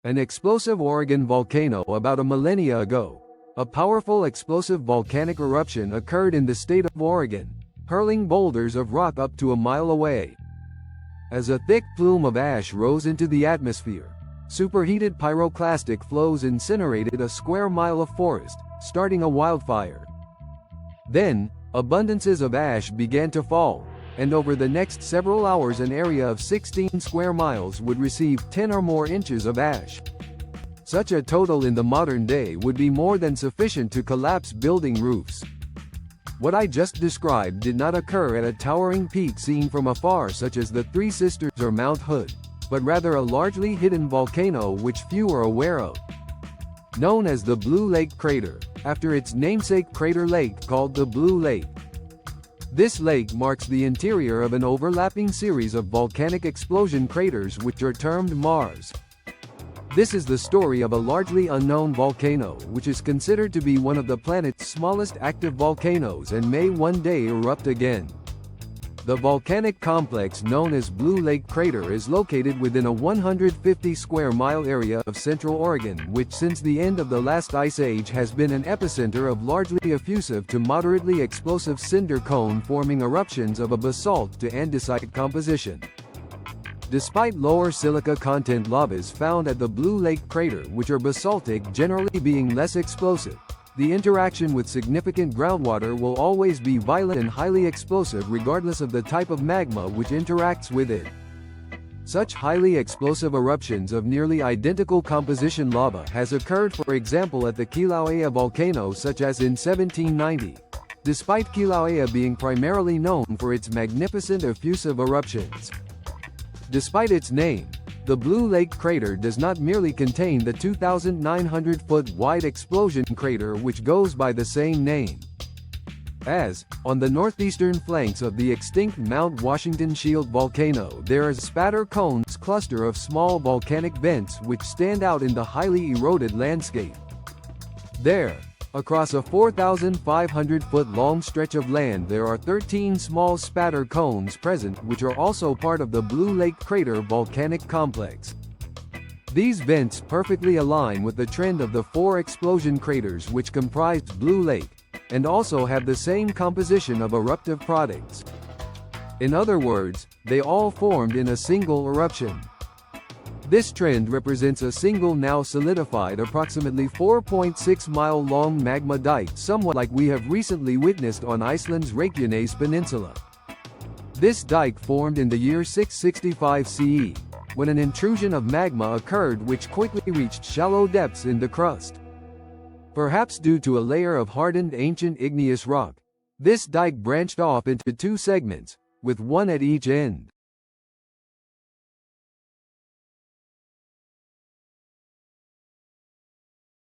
An explosive Oregon volcano about a millennia ago. A powerful explosive volcanic eruption occurred in the state of Oregon, hurling boulders of rock up to a mile away. As a thick plume of ash rose into the atmosphere, superheated pyroclastic flows incinerated a square mile of forest, starting a wildfire. Then, abundances of ash began to fall, and over the next several hours an area of 16 square miles would receive 10 or more inches of ash. Such a total in the modern day would be more than sufficient to collapse building roofs. What I just described did not occur at a towering peak seen from afar such as the Three Sisters or Mount Hood, but rather a largely hidden volcano which few are aware of. Known as the Blue Lake Crater, after its namesake crater lake called the Blue Lake. This lake marks the interior of an overlapping series of volcanic explosion craters which are termed Mars. This is the story of a largely unknown volcano which is considered to be one of the planet's smallest active volcanoes and may one day erupt again. The volcanic complex known as Blue Lake Crater is located within a 150 square mile area of Central Oregon, which since the end of the last ice age has been an epicenter of largely effusive to moderately explosive cinder cone-forming eruptions of a basalt to andesite composition. Despite lower silica content lavas found at the Blue Lake Crater, which are basaltic, generally being less explosive, the interaction with significant groundwater will always be violent and highly explosive regardless of the type of magma which interacts with it. Such highly explosive eruptions of nearly identical composition lava has occurred, for example, at the Kilauea volcano, such as in 1790. Despite Kilauea being primarily known for its magnificent effusive eruptions. Despite its name, the Blue Lake Crater does not merely contain the 2,900-foot wide explosion crater which goes by the same name. As, on the northeastern flanks of the extinct Mount Washington Shield volcano, there is a spatter cones cluster of small volcanic vents which stand out in the highly eroded landscape. There, across a 4,500-foot-long stretch of land, there are 13 small spatter cones present which are also part of the Blue Lake Crater volcanic complex. These vents perfectly align with the trend of the 4 explosion craters which comprised Blue Lake, and also have the same composition of eruptive products. In other words, they all formed in a single eruption. This trend represents a single now solidified approximately 4.6-mile-long magma dike, somewhat like we have recently witnessed on Iceland's Reykjanes Peninsula. This dike formed in the year 665 CE, when an intrusion of magma occurred which quickly reached shallow depths in the crust. Perhaps due to a layer of hardened ancient igneous rock, this dike branched off into 2 segments, with one at each end.